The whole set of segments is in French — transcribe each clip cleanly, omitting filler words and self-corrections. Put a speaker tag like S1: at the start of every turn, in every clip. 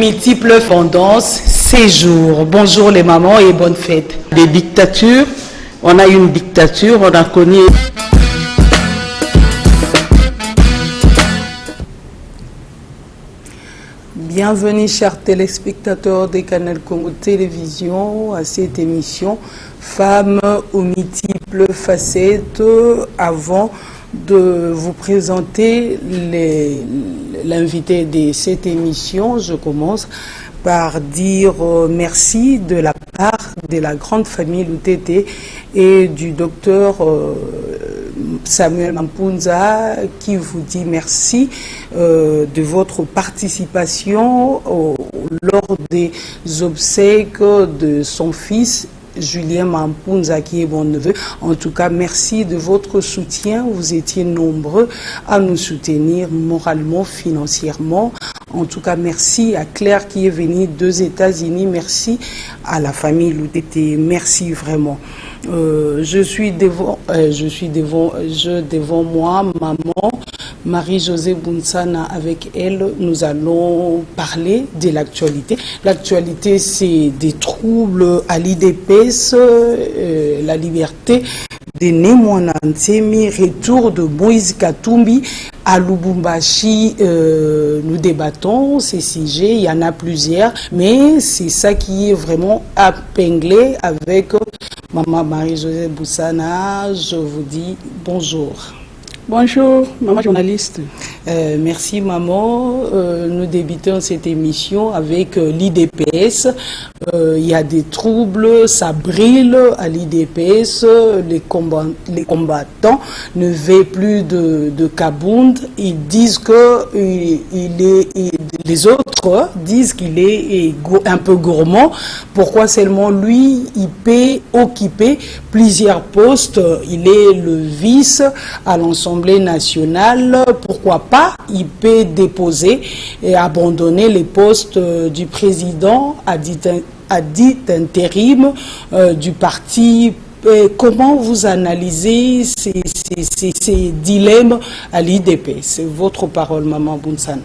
S1: multiples tendances, séjours. Bonjour les mamans et bonne fête.
S2: Des dictatures, on a une dictature, on a connu...
S1: Bienvenue chers téléspectateurs de Canal Congo Télévision à cette émission Femmes aux multiples facettes. Avant de vous présenter l'invité de cette émission, je commence par dire merci de la part de la grande famille Lutete et du docteur Samuel Mampunza qui vous dit merci de votre participation lors des obsèques de son fils Julien Mampunza qui est mon neveu. En tout cas, merci de votre soutien. Vous étiez nombreux à nous soutenir moralement, financièrement. En tout cas, merci à Claire qui est venue des États-Unis. Merci à la famille Lutete. Merci vraiment. Je suis devant moi, maman Marie-Josée Bounsana. Avec elle, nous allons parler de l'actualité. L'actualité, c'est des troubles à l'IDPS, la liberté de Némouana Ntemi, retour de Moïse Katumbi à Lubumbashi. Nous débattons ces sujets, il y en a plusieurs, mais c'est ça qui est vraiment épinglé avec maman Marie-Josée Bounsana. Je vous dis bonjour.
S2: Bonjour, maman journaliste.
S1: Merci maman. Nous débutons cette émission avec l'IDPS. Il y a des troubles, ça brille à l'IDPS. Les combattants ne veulent plus de Kabound. Ils disent que les autres disent qu'il est un peu gourmand. Pourquoi seulement lui, il peut occuper plusieurs postes. Il est le vice à l'Assemblée nationale. Pourquoi pas? Il peut déposer et abandonner les postes du président à dit intérim du parti. Comment vous analysez ces dilemmes à l'IDP? C'est votre parole, maman Bounsana.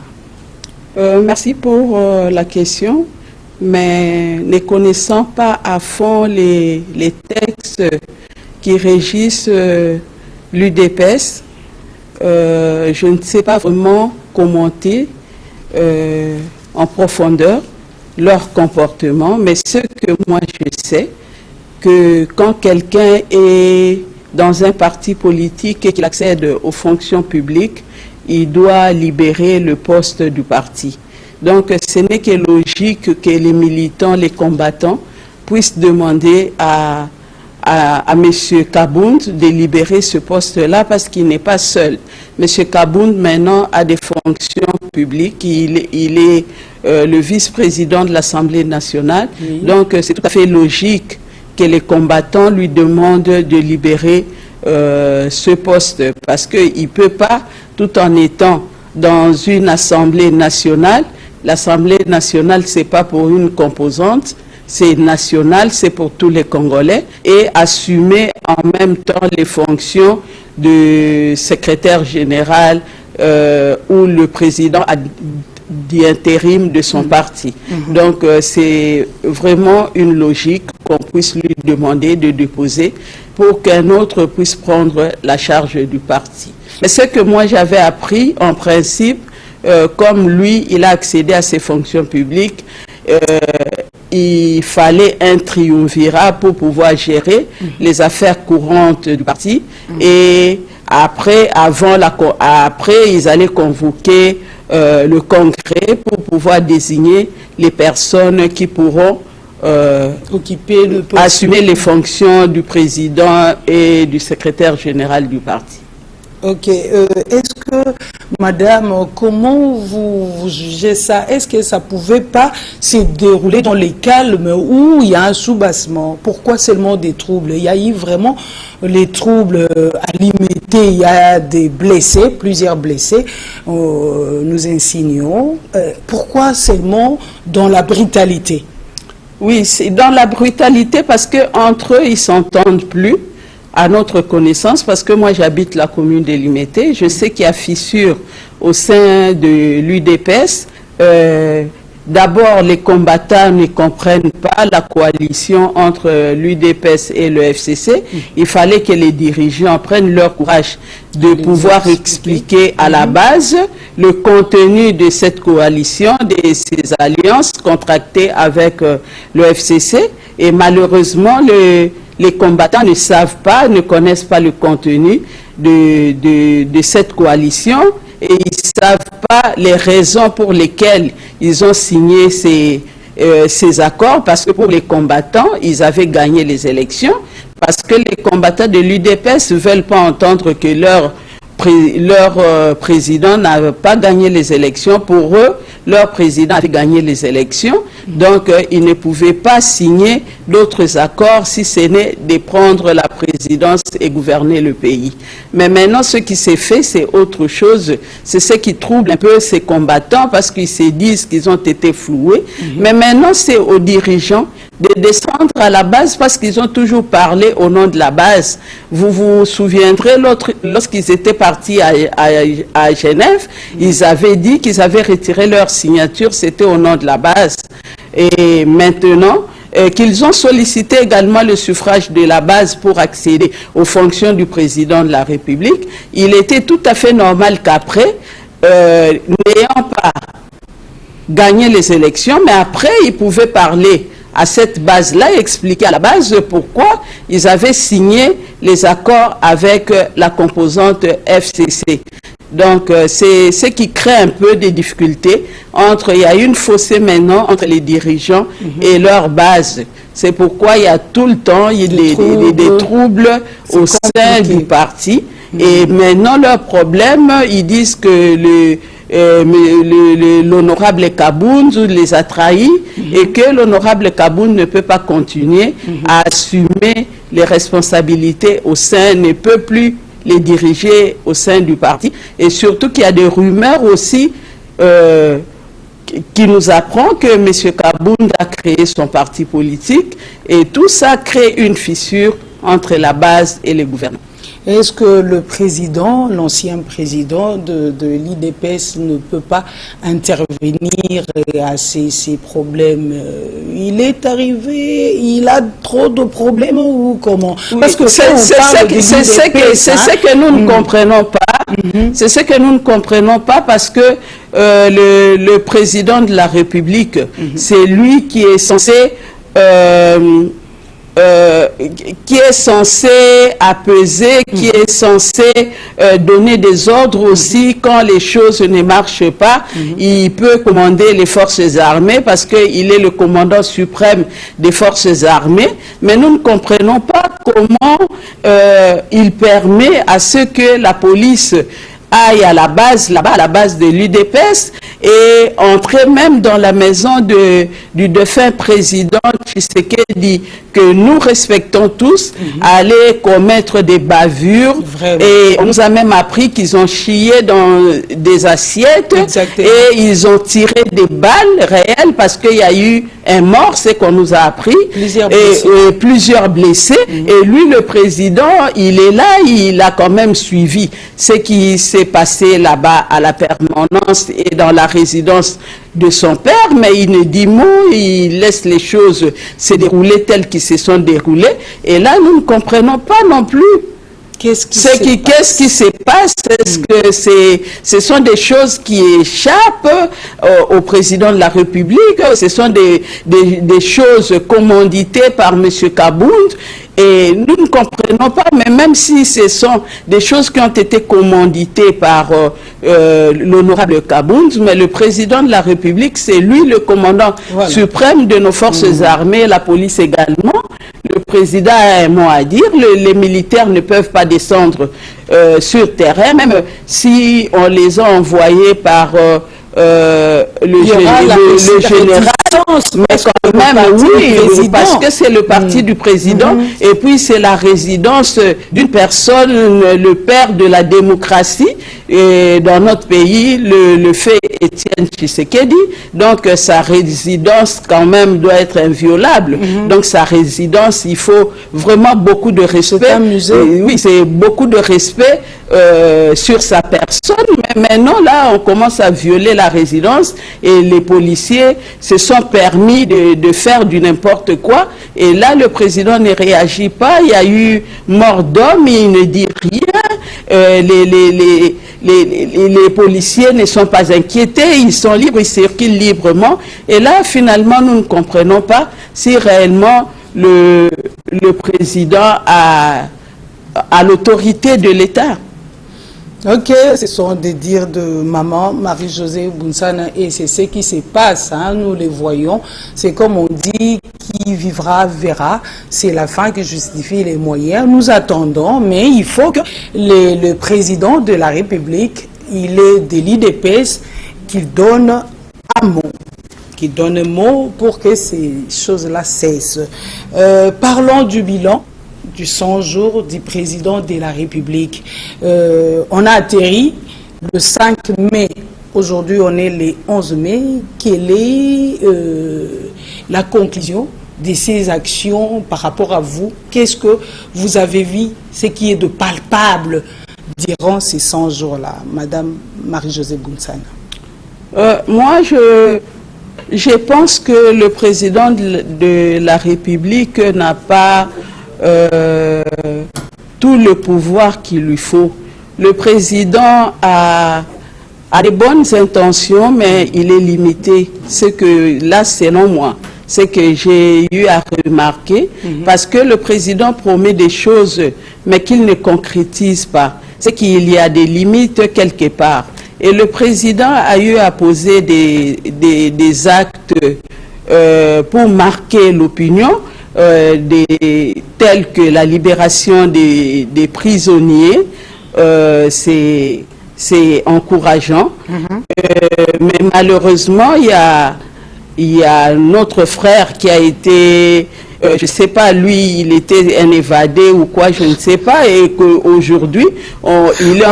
S2: Merci pour la question, mais ne connaissant pas à fond les textes qui régissent l'UDPS, je ne sais pas vraiment commenter en profondeur leur comportement, mais ce que moi je sais, que quand quelqu'un est dans un parti politique et qu'il accède aux fonctions publiques, il doit libérer le poste du parti. Donc ce n'est que logique que les militants, les combattants puissent demander à M. Kabound de libérer ce poste-là parce qu'il n'est pas seul. M. Kabound maintenant a des fonctions publiques, il est le vice-président de l'Assemblée nationale, oui. Donc c'est tout à fait logique que les combattants lui demandent de libérer ce poste parce qu'il ne peut pas, tout en étant dans une Assemblée nationale, l'Assemblée nationale c'est pas pour une composante, c'est national, c'est pour tous les Congolais, et assumer en même temps les fonctions de secrétaire général ou le président d'intérim de son parti. Donc c'est vraiment une logique qu'on puisse lui demander de déposer pour qu'un autre puisse prendre la charge du parti. Mais ce que moi j'avais appris en principe, comme lui il a accédé à ses fonctions publiques, il fallait un triumvirat pour pouvoir gérer les affaires courantes du parti. Et après, ils allaient convoquer le congrès pour pouvoir désigner les personnes qui pourront assumer les fonctions du président et du secrétaire général du parti.
S1: Ok. Est-ce que, madame, comment vous jugez ça? Est-ce que ça ne pouvait pas se dérouler dans les calmes où il y a un soubassement? Pourquoi seulement des troubles? Il y a eu vraiment les troubles à limiter. Il y a des blessés, plusieurs blessés, nous insinuons. Pourquoi seulement dans la brutalité?
S2: Oui, c'est dans la brutalité parce qu'entre eux, ils ne s'entendent plus. À notre connaissance, parce que moi j'habite la commune de Limete, je sais qu'il y a fissure au sein de l'UDPS. d'abord, les combattants ne comprennent pas la coalition entre l'UDPS et le FCC. Il fallait que les dirigeants prennent leur courage de pouvoir expliquer à la base le contenu de cette coalition, de ces alliances contractées avec le FCC. Et malheureusement, les combattants ne savent pas, ne connaissent pas le contenu de cette coalition. Et ils ne savent pas les raisons pour lesquelles ils ont signé ces accords, parce que pour les combattants, ils avaient gagné les élections, parce que les combattants de l'UDPS ne veulent pas entendre que leur président n'avait pas gagné les élections. Pour eux, leur président avait gagné les élections, donc ils ne pouvaient pas signer d'autres accords si ce n'est de prendre la présidence et gouverner le pays. Mais maintenant, ce qui s'est fait, c'est autre chose. C'est ce qui trouble un peu ces combattants, parce qu'ils se disent qu'ils ont été floués. Mais maintenant, c'est aux dirigeants de descendre à la base, parce qu'ils ont toujours parlé au nom de la base. Vous vous souviendrez, lorsqu'ils étaient partis à Genève, ils avaient dit qu'ils avaient retiré leur signature, c'était au nom de la base. Et maintenant, qu'ils ont sollicité également le suffrage de la base pour accéder aux fonctions du président de la République, il était tout à fait normal qu'après, n'ayant pas gagné les élections, mais après, ils pouvaient parler à cette base-là et expliquer à la base pourquoi ils avaient signé les accords avec la composante FCC. Donc, c'est ce qui crée un peu des difficultés il y a une fossé maintenant entre les dirigeants et leur base. C'est pourquoi il y a tout le temps des troubles au sein du parti. Et maintenant, leur problème, ils disent que l'honorable Kabound les a trahis et que l'honorable Kabound ne peut pas continuer à assumer les responsabilités au sein, ne peut plus les diriger au sein du parti. Et surtout qu'il y a des rumeurs aussi qui nous apprend que M. Kabound a créé son parti politique, et tout ça crée une fissure entre la base et les gouvernements.
S1: Est-ce que le président, l'ancien président de l'IDPS ne peut pas intervenir à ces problèmes? Il est arrivé, il a trop de problèmes ou comment? Parce que c'est ce que nous ne comprenons pas. C'est ce que nous ne comprenons pas, parce que le président de la République, c'est lui qui est censé apaiser, qui est censé donner des ordres aussi quand les choses ne marchent pas. Il peut commander les forces armées parce qu'il est le commandant suprême des forces armées. Mais nous ne comprenons pas comment il permet à ce que la police aille à la base, là-bas, à la base de l'UDPS, et entrer même dans la maison du défunt président Tshisekedi, que nous respectons tous, aller commettre des bavures. Vraiment. Et on nous a même appris qu'ils ont chié dans des assiettes. Exactement. Et ils ont tiré des balles réelles, parce qu'il y a eu un mort, c'est qu'on nous a appris, plusieurs blessés. Et lui, le président, il est là, il a quand même suivi ce qui s'est passé là-bas à la permanence et dans la résidence de son père, mais il ne dit mot, il laisse les choses se dérouler telles qu'elles se sont déroulées. Et là, nous ne comprenons pas non plus qu'est-ce qui se passe. Est-ce que ce sont des choses qui échappent au président de la République? Ce sont des choses commanditées par M. Kabound. Et nous ne comprenons pas, mais même si ce sont des choses qui ont été commanditées par l'honorable Kabound, mais le président de la République, c'est lui le commandant suprême de nos forces armées, la police également. Le président a un mot à dire. Les militaires ne peuvent pas descendre sur terrain, même si on les a envoyés par le général.
S2: Mais quand même, oui, parce que c'est le parti du président, et puis c'est la résidence d'une personne, le père de la démocratie, et dans notre pays, le fait Étienne Tshisekedi, donc sa résidence quand même doit être inviolable. Donc sa résidence, il faut vraiment beaucoup de respect. Oui, c'est beaucoup de respect sur sa personne, mais maintenant là, on commence à violer la résidence et les policiers se sont permis de faire du n'importe quoi. Et là, le président ne réagit pas. Il y a eu mort d'homme, il ne dit rien. Les policiers ne sont pas inquiétés, ils sont libres, ils circulent librement. Et là, finalement, nous ne comprenons pas si réellement le président a l'autorité de l'État.
S1: Ok, ce sont des dires de maman Marie-Josée Bounsana et c'est ce qui se passe, hein, nous les voyons. C'est comme on dit, qui vivra verra, c'est la fin qui justifie les moyens. Nous attendons, mais il faut que le président de la République, il ait des lits d'épaisse, qu'il donne un mot. Qui donne un mot pour que ces choses-là cessent. Parlons du bilan du 100 jours du président de la République. On a atterri le 5 mai. Aujourd'hui, on est le 11 mai. Quelle est la conclusion de ces actions par rapport à vous? Qu'est-ce que vous avez vu, ce qui est de palpable durant ces 100 jours-là, Madame Marie-Josée Bounsana?
S2: Moi, je pense que le président de la République n'a pas tout le pouvoir qu'il lui faut. Le président a des bonnes intentions, mais il est limité. C'est que là, selon moi, c'est que j'ai eu à remarquer, parce que le président promet des choses, mais qu'il ne concrétise pas. C'est qu'il y a des limites quelque part. Et le président a eu à poser des actes pour marquer l'opinion, tels que la libération des prisonniers, c'est encourageant. Mais malheureusement, il y a notre frère qui a été, je ne sais pas, lui, il était un évadé ou quoi, je ne sais pas, et qu'aujourd'hui, il est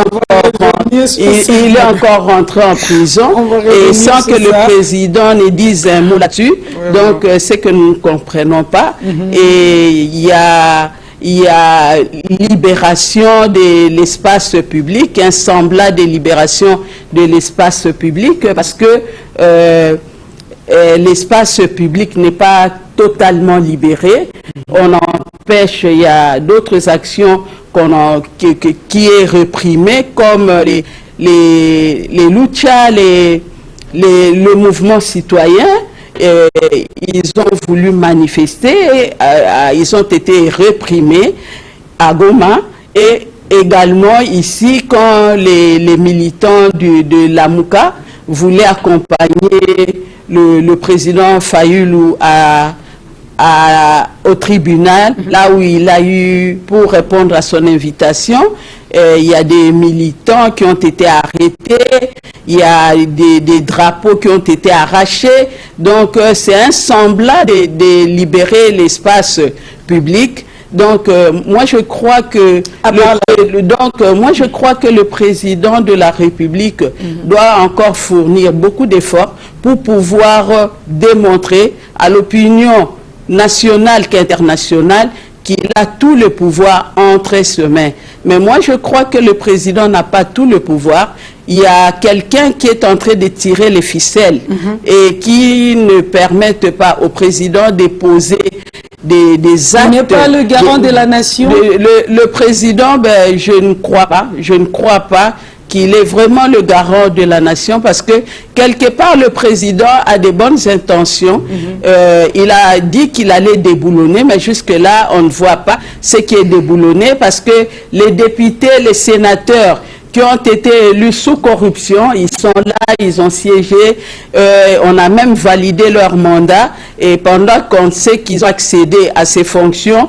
S2: encore rentré en prison, et sans que le président ne dise un mot là-dessus. Donc, c'est que nous ne comprenons pas. Et il y a libération de l'espace public, un semblant de libération de l'espace public, parce que l'espace public n'est pas totalement libéré. On empêche, il y a d'autres actions qui est réprimée, comme les luchas, le mouvement citoyen. Ils ont voulu manifester, ils ont été réprimés à Goma, et également ici quand les militants de l'Amouka voulaient accompagner le président Fayulu au tribunal, là où il a eu, pour répondre à son invitation, il y a des militants qui ont été arrêtés, il y a des drapeaux qui ont été arrachés. Donc c'est un semblant de libérer l'espace public. Donc moi je crois que le président de la République doit encore fournir beaucoup d'efforts pour pouvoir démontrer à l'opinion nationale qu'internationale qu'il a tout le pouvoir entre ses mains. Mais moi, je crois que le président n'a pas tout le pouvoir. Il y a quelqu'un qui est en train de tirer les ficelles et qui ne permettent pas au président de poser des actes. Il n'est
S1: pas le garant de la nation.
S2: Le président, ben, je ne crois pas qu'il est vraiment le garant de la nation, parce que quelque part le président a des bonnes intentions. Il a dit qu'il allait déboulonner, mais jusque-là on ne voit pas ce qui est déboulonné, parce que les députés, les sénateurs qui ont été élus sous corruption. Ils sont là, ils ont siégé, on a même validé leur mandat, et pendant qu'on sait qu'ils ont accédé à ces fonctions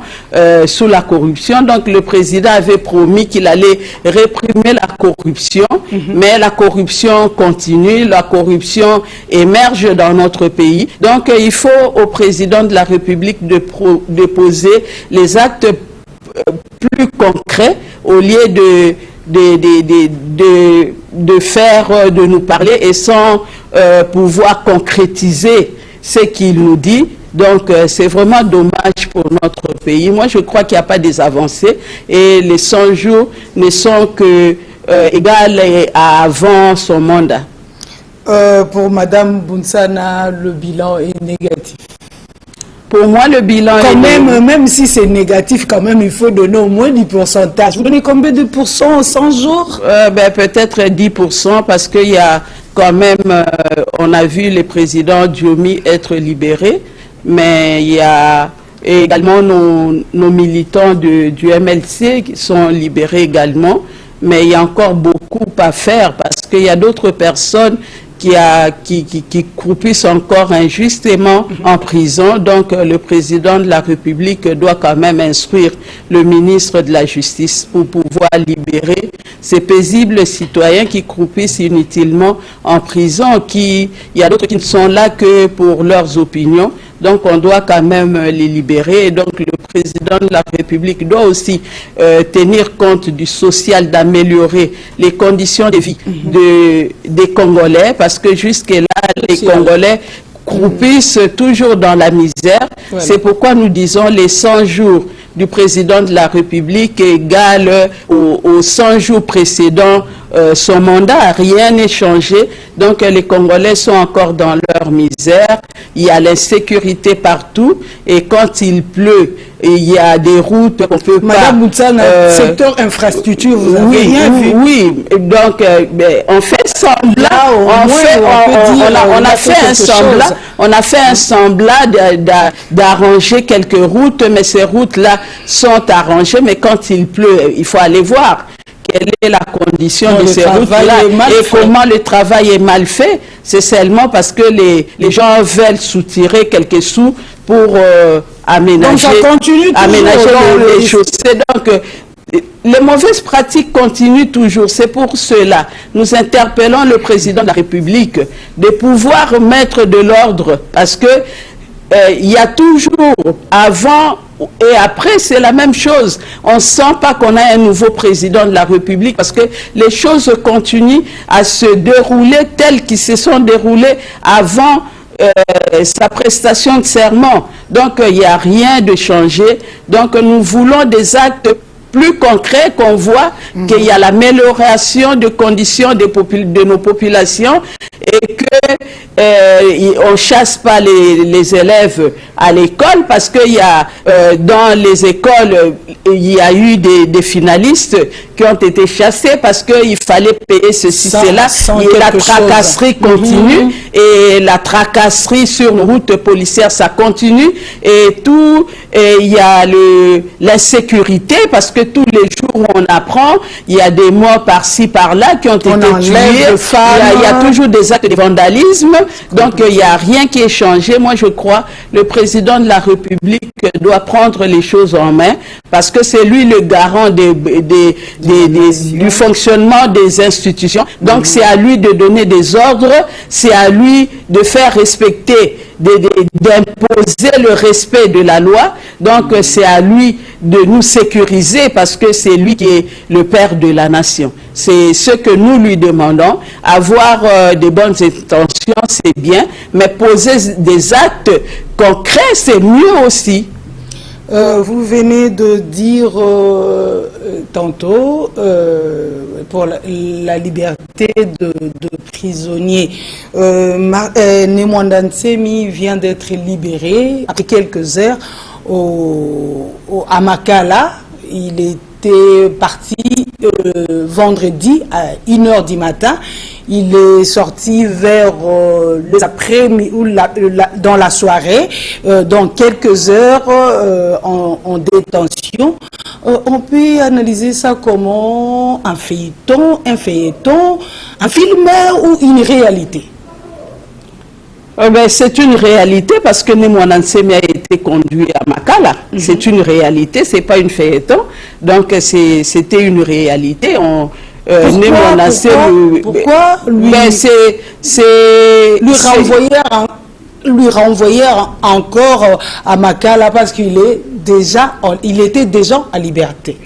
S2: sous la corruption, donc le président avait promis qu'il allait réprimer la corruption, mais la corruption continue, la corruption émerge dans notre pays. Donc il faut au président de la République de poser les actes plus concrets au lieu de faire, de nous parler et sans pouvoir concrétiser ce qu'il nous dit. Donc c'est vraiment dommage pour notre pays. Moi je crois qu'il n'y a pas des avancées et les 100 jours ne sont que égales à avant son mandat.
S1: Pour Madame Bounsana, le bilan est négatif.
S2: Pour moi, le bilan
S1: quand même si c'est négatif, quand même, il faut donner au moins du pourcentage. Vous donnez combien de pourcents en 100 jours?
S2: Peut-être 10%, parce qu'il y a quand même, on a vu le président Diomi être libéré, mais il y a également nos militants du MLC qui sont libérés également, mais il y a encore beaucoup à faire, parce qu'il y a d'autres personnes qui croupissent encore injustement en prison. Donc le président de la République doit quand même instruire le ministre de la Justice pour pouvoir libérer ces paisibles citoyens qui croupissent inutilement en prison. Il y a d'autres qui ne sont là que pour leurs opinions. Donc on doit quand même les libérer. Et donc le président de la République doit aussi tenir compte du social, d'améliorer les conditions de vie des Congolais, parce que jusque-là, les Congolais croupissent toujours dans la misère. Voilà. C'est pourquoi nous disons les 100 jours du président de la République égale aux 100 jours précédents son mandat. Rien n'est changé. Donc les Congolais sont encore dans leur misère. Il y a l'insécurité partout. Et quand il pleut, il y a des routes qu'on peut pas...
S1: Madame Boutsana, secteur infrastructure, vous avez rien vu?
S2: Oui, donc on fait semblant, on a fait un semblant d'arranger quelques routes, mais ces routes-là sont arrangées, mais quand il pleut, il faut aller voir quelle est la condition de ces routes-là et comment le travail est mal fait. C'est seulement parce que les gens veulent soutirer quelques sous pour aménager les chaussées. Donc, les mauvaises pratiques continuent toujours. C'est pour cela nous interpellons le président de la République de pouvoir mettre de l'ordre, parce que il y a toujours avant et après, c'est la même chose. On ne sent pas qu'on a un nouveau président de la République, parce que les choses continuent à se dérouler telles qu'ils se sont déroulées avant sa prestation de serment. Donc, il n'y a rien de changé. Donc, nous voulons des actes plus concret, qu'on voit qu'il y a l'amélioration des conditions de nos populations et que on chasse pas les élèves à l'école, parce qu'il y a dans les écoles il y a eu des finalistes qui ont été chassés parce qu'il fallait payer ceci, cela, et la tracasserie continue et la tracasserie sur nos routes policières, ça continue, et tout, il y a l'insécurité, parce que tous les jours on apprend, il y a des morts par-ci par-là qui ont été tués, il y a toujours des actes de vandalisme, donc il n'y a rien qui est changé. Moi je crois le président de la République doit prendre les choses en main, parce que c'est lui le garant du fonctionnement des institutions. Donc c'est à lui de donner des ordres, c'est à lui de faire respecter, d'imposer le respect de la loi. Donc c'est à lui de nous sécuriser, parce que c'est lui qui est le père de la nation. C'est ce que nous lui demandons. Avoir de bonnes intentions, c'est bien, mais poser des actes concrets, c'est mieux aussi.
S1: Vous venez de dire tantôt pour la liberté de prisonniers. Nemwanda Nsemi vient d'être libéré après quelques heures à Makala. Il était parti vendredi à 1h du matin. Il est sorti vers l'après-midi ou dans la soirée, dans quelques heures en détention. on peut analyser ça comment un feuilleton, un film ou une réalité?
S2: C'est une réalité parce que Nemwanansemi a été conduit à Makala. C'est une réalité, c'est pas une feuilleton. Donc c'était une réalité.
S1: Pourquoi lui renvoyer encore à Makala parce qu'il était déjà en liberté?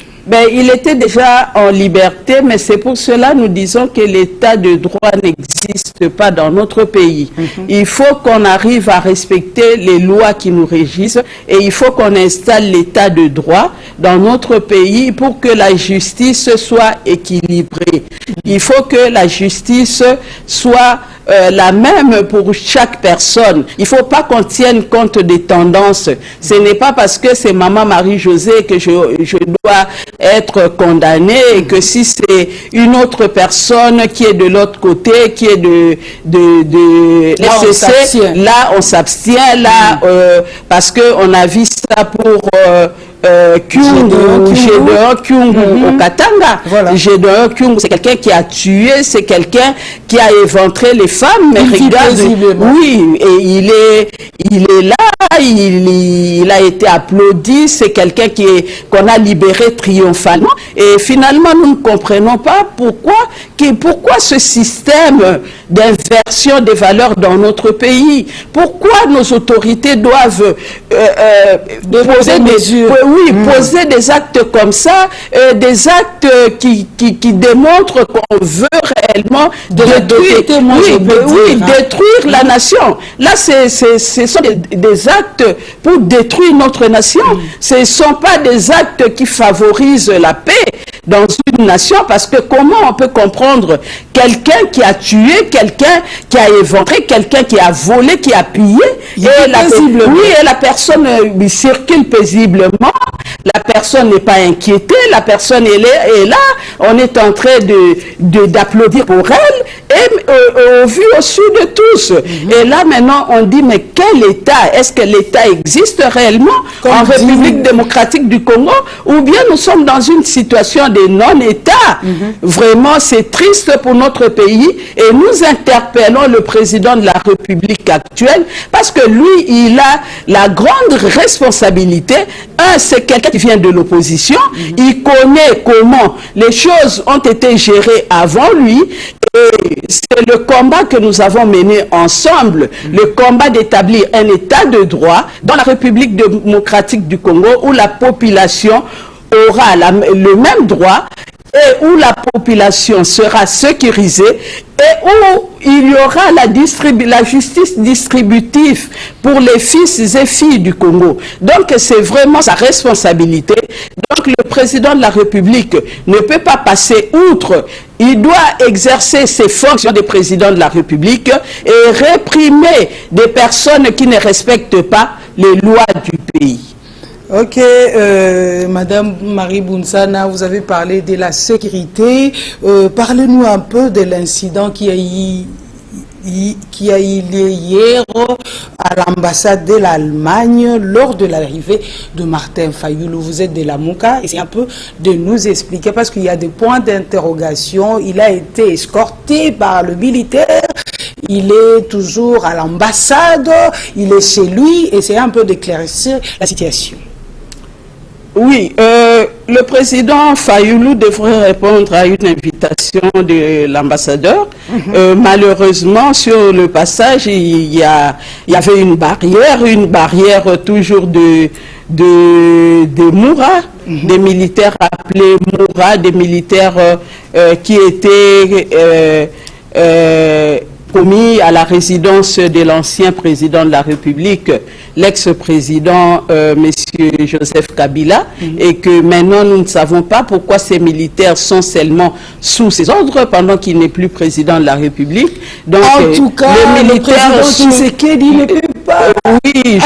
S2: Il était déjà en liberté, mais c'est pour cela nous disons que l'état de droit n'existe pas dans notre pays. Il faut qu'on arrive à respecter les lois qui nous régissent et il faut qu'on installe l'état de droit dans notre pays pour que la justice soit équilibrée. Il faut que la justice soit la même pour chaque personne. Il ne faut pas qu'on tienne compte des tendances. Ce n'est pas parce que c'est Maman Marie-Josée que je dois être condamné et que si c'est une autre personne qui est de l'autre côté, qui est de SCC, là on s'abstient, là parce qu'on a vu ça pour Kyungu au Katanga. Gédéon Kyungu, c'est quelqu'un qui a tué, c'est quelqu'un qui a éventré les femmes, mais regarde, oui, et il est là, il a été applaudi, c'est quelqu'un qu'on a libéré triomphalement, et finalement nous ne comprenons pas pourquoi ce système d'inversion des valeurs dans notre pays, pourquoi nos autorités doivent poser des actes comme ça, des actes qui démontrent qu'on veut réellement détruire la nation. Là, ce sont des actes pour détruire notre nation. Ce ne sont pas des actes qui favorisent la paix dans une nation, parce que comment on peut comprendre quelqu'un qui a tué, quelqu'un qui a éventré, quelqu'un qui a volé, qui a pillé, et la personne circule paisiblement, la personne n'est pas inquiétée, la personne est là, on est en train d'applaudir pour elle, et au vu au su de tous. Et là maintenant on dit, mais quel État? Est-ce que l'État existe réellement en République démocratique du Congo, ou bien nous sommes dans une situation de non-État? Vraiment, c'est triste pour notre pays, et nous interpellons le président de la République actuelle, parce que lui, il a la grande responsabilité. C'est quelqu'un qui vient de l'opposition, il connaît comment les choses ont été gérées avant lui, et c'est le combat que nous avons mené ensemble, le combat d'établir un état de droit dans la République démocratique du Congo, où la population aura le même droit, et où la population sera sécurisée, et où il y aura la justice distributive pour les fils et filles du Congo. Donc c'est vraiment sa responsabilité. Donc le président de la République ne peut pas passer outre. Il doit exercer ses fonctions de président de la République et réprimer des personnes qui ne respectent pas les lois du pays.
S1: Ok, Madame Marie Bounsana, vous avez parlé de la sécurité. Parlez-nous un peu de l'incident qui a eu lieu hier à l'ambassade de l'Allemagne lors de l'arrivée de Martin Fayulu. Vous êtes de la Mouka, et c'est un peu de nous expliquer, parce qu'il y a des points d'interrogation. Il a été escorté par le militaire, il est toujours à l'ambassade, il est chez lui, et c'est un peu d'éclaircir la situation.
S2: Oui, le président Fayulu devrait répondre à une invitation de l'ambassadeur. Malheureusement, sur le passage, il y avait une barrière toujours de Moura, des militaires appelés Moura, des militaires qui étaient commis à la résidence de l'ancien président de la République, l'ex-président monsieur Joseph Kabila, et que maintenant nous ne savons pas pourquoi ces militaires sont seulement sous ses ordres pendant qu'il n'est plus président de la République. Donc,
S1: en tout cas, le président Tshisekedi ne peut pas.
S2: Oui,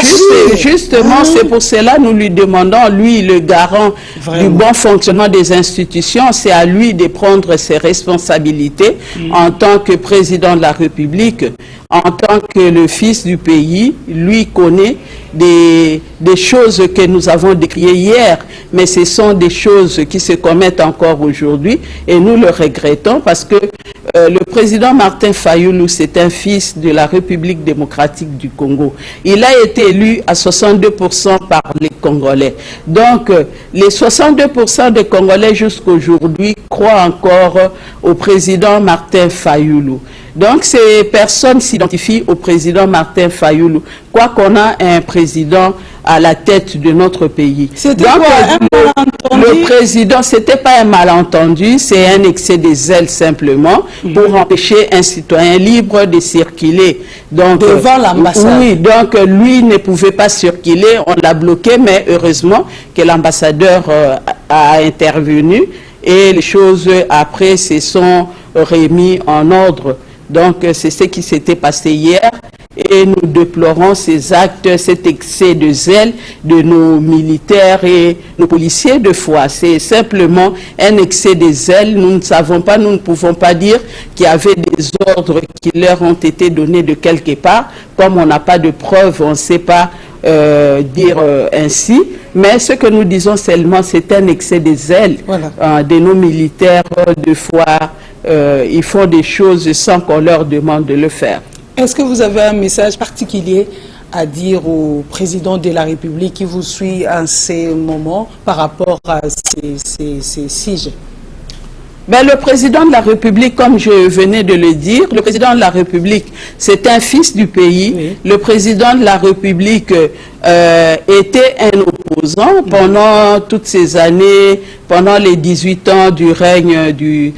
S2: justement, c'est pour cela nous lui demandons, lui, le garant du bon fonctionnement des institutions, c'est à lui de prendre ses responsabilités en tant que président de la République, en tant que le fils du pays. Lui connaît des choses que nous avons décriées hier, mais ce sont des choses qui se commettent encore aujourd'hui et nous le regrettons parce que le président Martin Fayulu, c'est un fils de la République démocratique du Congo. Il a été élu à 62% par les Congolais. Donc, les 62% des Congolais jusqu'aujourd'hui croient encore au président Martin Fayulu. Donc, ces personnes s'identifient au président Martin Fayulu, quoi qu'on a un président à la tête de notre pays.
S1: C'était quoi, un malentendu?
S2: Le président, c'était pas un malentendu, c'est un excès de zèle simplement pour empêcher un citoyen libre de circuler. Donc,
S1: devant l'ambassade.
S2: Oui, donc lui ne pouvait pas circuler, on l'a bloqué, mais heureusement que l'ambassadeur a intervenu et les choses après se sont remises en ordre. Donc, c'est ce qui s'était passé hier et nous déplorons ces actes, cet excès de zèle de nos militaires et nos policiers de foi. C'est simplement un excès de zèle. Nous ne savons pas, nous ne pouvons pas dire qu'il y avait des ordres qui leur ont été donnés de quelque part. Comme on n'a pas de preuves, on ne sait pas dire ainsi. Mais ce que nous disons seulement, c'est un excès de zèle de nos militaires de foi. Ils font des choses sans qu'on leur demande de le faire.
S1: Est-ce que vous avez un message particulier à dire au président de la République qui vous suit en ces moments par rapport à ces sujets?
S2: Ben, le président de la République, comme je venais de le dire, le président de la République, c'est un fils du pays. Oui. Le président de la République était un opposant pendant toutes ces années, pendant les 18 ans du règne du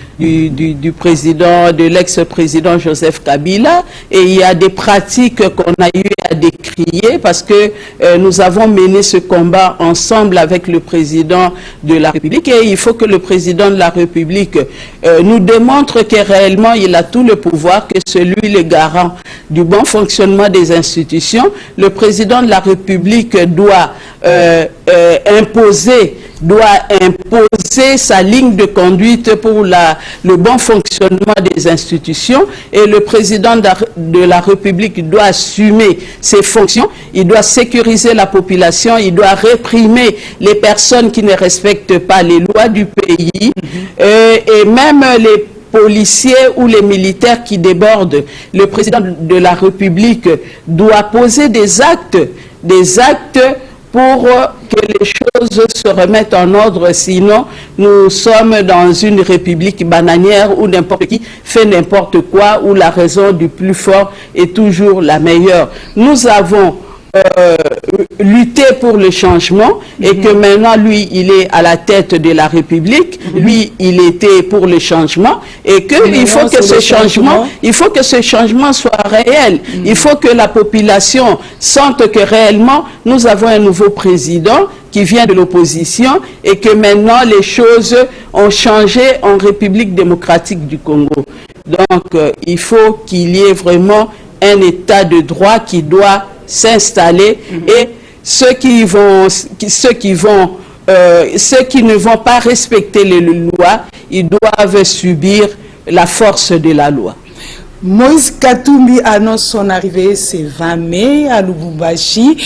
S2: président, de l'ex-président Joseph Kabila. Et il y a des pratiques qu'on a eu à décrier parce que nous avons mené ce combat ensemble avec le président de la République. Et il faut que le président de la République nous démontre que réellement il a tout le pouvoir, que c'est lui le garant du bon fonctionnement des institutions. Le président de la République doit imposer sa ligne de conduite pour le bon fonctionnement des institutions et le président de la République doit assumer ses fonctions, il doit sécuriser la population, il doit réprimer les personnes qui ne respectent pas les lois du pays et même les policiers ou les militaires qui débordent. Le président de la République doit poser des actes pour que les choses se remettent en ordre, sinon nous sommes dans une république bananière où n'importe qui fait n'importe quoi, où la raison du plus fort est toujours la meilleure. Nous avons lutter pour le changement et que maintenant lui il est à la tête de la République, lui il était pour le changement et que il faut que ce changement soit réel. Il faut que la population sente que réellement nous avons un nouveau président qui vient de l'opposition et que maintenant les choses ont changé en République démocratique du Congo. Donc il faut qu'il y ait vraiment un état de droit qui doit s'installer et ceux qui ne vont pas respecter les lois, ils doivent subir la force de la loi.
S1: Moïse Katumbi annonce son arrivée ce 20 mai à Lubumbashi.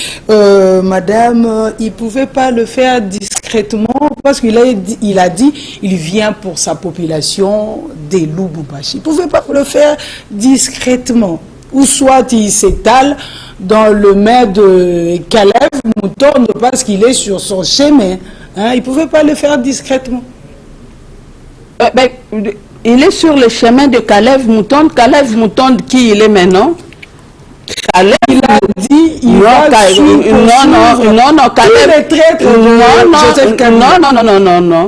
S1: Madame, il ne pouvait pas le faire discrètement parce qu'il a dit il vient pour sa population de Lubumbashi. Il ne pouvait pas le faire discrètement. Ou soit il s'étale dans le main de Caleb Moutonde parce qu'il est sur son chemin. Hein? Il ne pouvait pas le faire discrètement.
S2: Il est sur le chemin de Caleb Moutonde. Caleb Moutonde, qui il est maintenant? Caleb,
S1: il a dit il va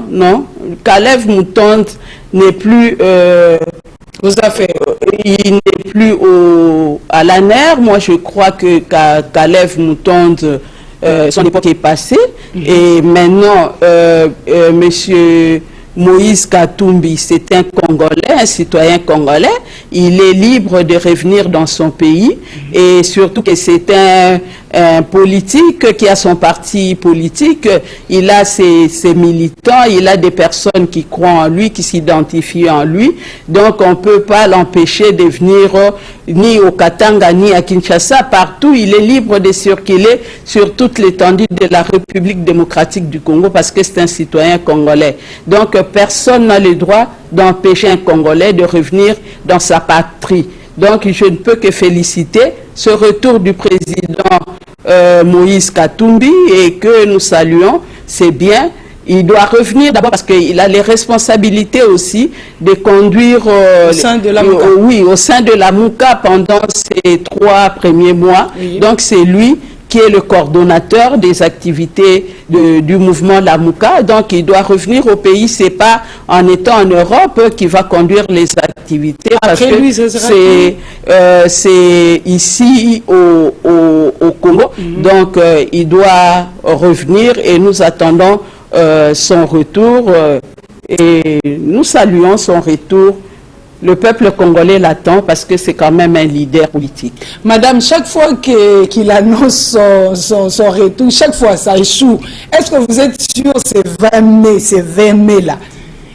S2: non. Caleb Moutonde n'est plus il n'est plus à l'ANER. Moi, je crois que Caleb Moutonde, son époque est passée. Et maintenant, monsieur Moïse Katumbi, c'est un Congolais, un citoyen congolais. Il est libre de revenir dans son pays. Et surtout que c'est un politique qui a son parti politique, il a ses militants, il a des personnes qui croient en lui, qui s'identifient en lui. Donc on ne peut pas l'empêcher de venir ni au Katanga ni à Kinshasa. Partout, il est libre de circuler sur toute l'étendue de la République démocratique du Congo parce que c'est un citoyen congolais. Donc personne n'a le droit d'empêcher un Congolais de revenir dans sa patrie. Donc je ne peux que féliciter ce retour du président Moïse Katumbi et que nous saluons, c'est bien. Il doit revenir d'abord parce qu'il a les responsabilités aussi de conduire
S1: au sein de la Mouka.
S2: Oui, au sein de la Mouka pendant ces 3 premiers mois. Oui. Donc c'est lui qui est le coordonnateur des activités du mouvement La Mouka. Donc il doit revenir au pays. C'est pas en étant en Europe qu'il va conduire les activités. Parce
S1: Après lui,
S2: c'est ici au Congo. Donc il doit revenir et nous attendons son retour et nous saluons son retour. Le peuple congolais l'attend parce que c'est quand même un leader politique.
S1: Madame, chaque fois qu'il annonce son retour, chaque fois ça échoue. Est-ce que vous êtes sûr ces 20 mai là,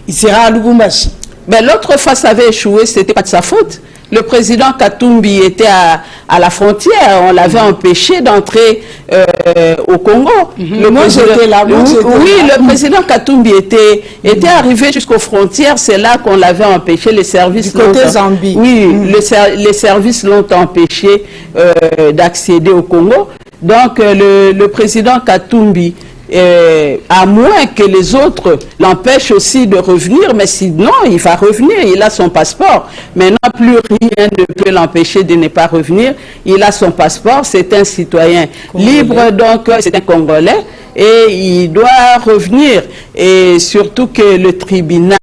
S1: il sera à Lubumbashi?
S2: Ben, l'autre fois ça avait échoué, c'était pas de sa faute. Le président Katumbi était à la frontière, on l'avait empêché d'entrer au Congo. Le président Katumbi était arrivé jusqu'aux frontières, c'est là qu'on l'avait empêché. Les services les services l'ont empêché d'accéder au Congo. Donc le président Katumbi, à moins que les autres l'empêchent aussi de revenir, mais sinon il va revenir, il a son passeport. Maintenant, plus rien ne peut l'empêcher de ne pas revenir. Il a son passeport, c'est un citoyen libre, donc c'est un Congolais et il doit revenir. Et surtout que le tribunal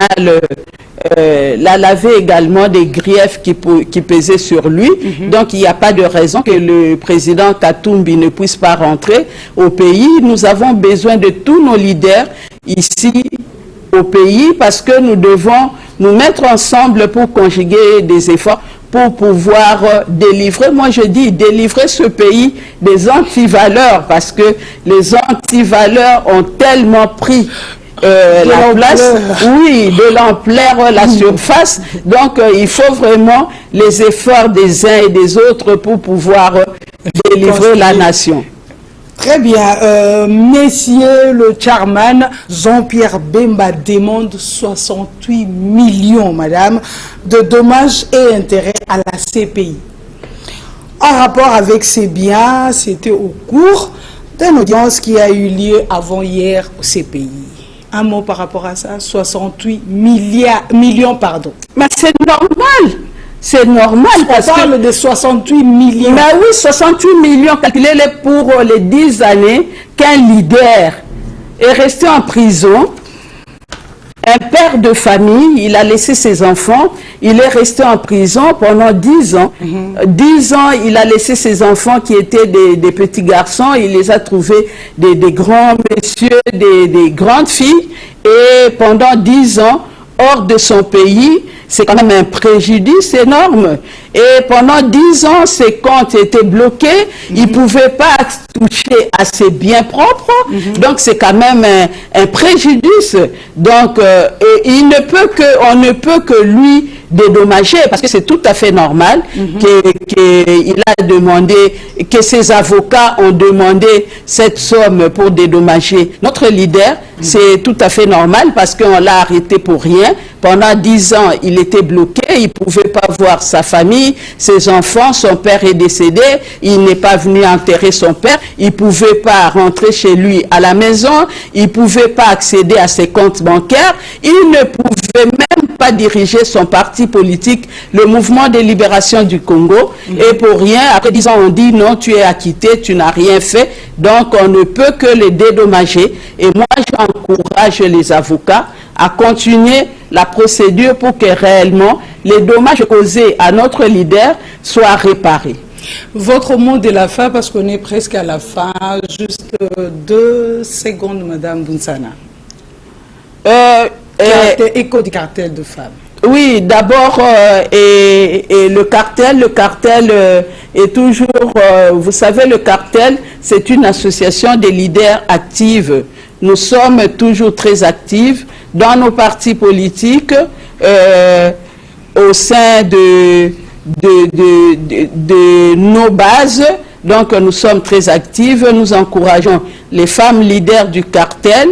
S2: l'a lavé également des griefs qui pesaient sur lui. Donc il n'y a pas de raison que le président Katumbi ne puisse pas rentrer au pays. Nous avons besoin de tous nos leaders ici au pays parce que nous devons nous mettre ensemble pour conjuguer des efforts pour pouvoir délivrer, moi je dis délivrer ce pays des antivaleurs parce que les antivaleurs ont tellement pris la place, oui, de l'ampleur, la surface. Donc, il faut vraiment les efforts des uns et des autres pour pouvoir délivrer la nation.
S1: Très bien. Messieurs le chairman, Jean-Pierre Bemba demande 68 millions, madame, de dommages et intérêts à la CPI. En rapport avec ces biens, c'était au cours d'une audience qui a eu lieu avant-hier au CPI. Un mot par rapport à ça, 68 millions, pardon.
S2: Mais c'est normal. C'est normal
S1: parce qu'on parle de 68 millions.
S2: Mais oui, 68 millions calculés pour les 10 années qu'un leader est resté en prison. Un père de famille, il a laissé ses enfants, il est resté en prison pendant 10 ans. 10 ans, il a laissé ses enfants qui étaient des petits garçons, il les a trouvés des grands messieurs, des grandes filles. Et pendant 10 ans, hors de son pays, c'est quand même un préjudice énorme. Et pendant 10 ans, ses comptes étaient bloqués. Il ne pouvait pas toucher à ses biens propres. Donc, c'est quand même un préjudice. Donc, on ne peut que lui dédommager, parce que c'est tout à fait normal qu'il a demandé, que ses avocats ont demandé cette somme pour dédommager notre leader. C'est tout à fait normal parce qu'on l'a arrêté pour rien. Pendant 10 ans, il était bloqué, il ne pouvait pas voir sa famille, ses enfants, son père est décédé, il n'est pas venu enterrer son père, il ne pouvait pas rentrer chez lui à la maison, il ne pouvait pas accéder à ses comptes bancaires, il ne pouvait même pas diriger son parti politique, le Mouvement de Libération du Congo, et pour rien, après 10 ans, on dit non, tu es acquitté, tu n'as rien fait, donc on ne peut que les dédommager. Et moi, j'encourage les avocats à continuer la procédure pour que réellement les dommages causés à notre leader soient réparés.
S1: Votre mot de la fin, parce qu'on est presque à la fin, juste 2 secondes, Madame Bunsana. Écho du cartel de femmes.
S2: Oui, d'abord, et le cartel est toujours, vous savez, le cartel, c'est une association des leaders actives. Nous sommes toujours très actifs dans nos partis politiques, au sein de nos bases. Donc, nous sommes très actifs. Nous encourageons les femmes leaders du cartel.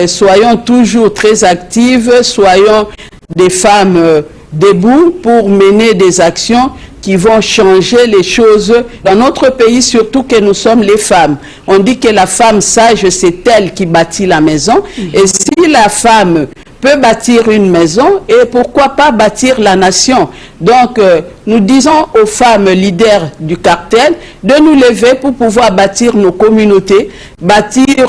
S2: Soyons toujours très actives, soyons des femmes debout pour mener des actions qui vont changer les choses dans notre pays, surtout que nous sommes les femmes. On dit que la femme sage, c'est elle qui bâtit la maison. Et si la femme peut bâtir une maison, et pourquoi pas bâtir la nation. Donc, nous disons aux femmes leaders du cartel de nous lever pour pouvoir bâtir nos communautés, bâtir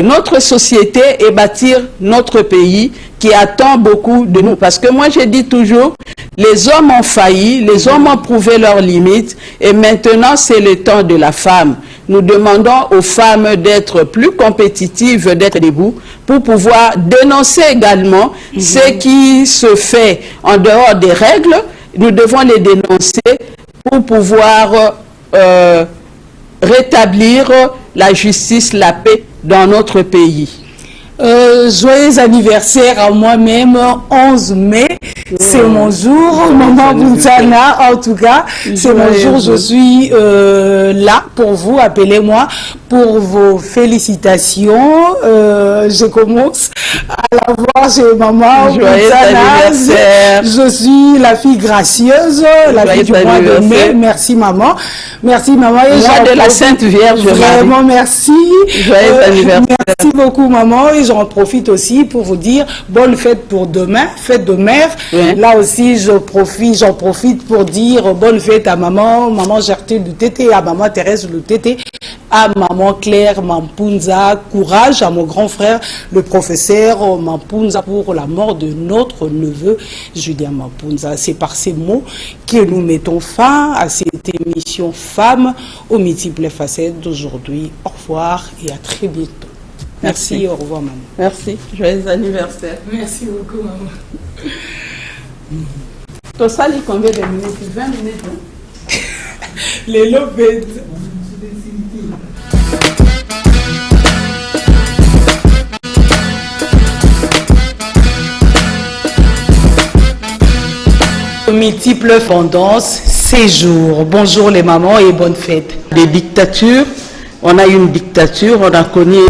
S2: notre société et bâtir notre pays qui attend beaucoup de nous. Parce que moi, je dis toujours, les hommes ont failli, les hommes ont prouvé leurs limites, et maintenant, c'est le temps de la femme. Nous demandons aux femmes d'être plus compétitives, d'être debout, pour pouvoir dénoncer également ce qui se fait en dehors des règles. Nous devons les dénoncer pour pouvoir rétablir la justice, la paix dans notre pays.
S1: Joyeux anniversaire à moi-même, 11 mai, c'est mon jour, Maman Bounzana, en tout cas, c'est mon jour, je suis là pour vous, appelez-moi pour vos félicitations. Je commence à la voir chez Maman Bounzana, je suis la fille gracieuse, la fille du mois de mai, merci maman, merci maman. Et
S2: moi de la Sainte Vierge,
S1: vraiment merci,
S2: joyeux anniversaire.
S1: Merci beaucoup maman, et j'en profite aussi pour vous dire bonne fête pour demain, fête de mère. Oui. Là aussi j'en profite pour dire bonne fête à maman Gertrude Lutete, à maman Thérèse Lutete, à maman Claire Mampunza, courage, à mon grand frère le professeur Mampunza pour la mort de notre neveu Julien Mampunza. C'est par ces mots que nous mettons fin à cette émission Femmes aux multiples facettes d'aujourd'hui. Au revoir et à très bientôt. Merci, au revoir maman.
S2: Merci, joyeux anniversaire.
S1: Merci beaucoup maman.
S2: Tout ça, il combien de minutes? 20 minutes. Hein?
S1: Les lopettes. Multiples tendances, séjours. Bonjour les mamans et bonne fête.
S2: Des dictatures, on a une dictature, on a connu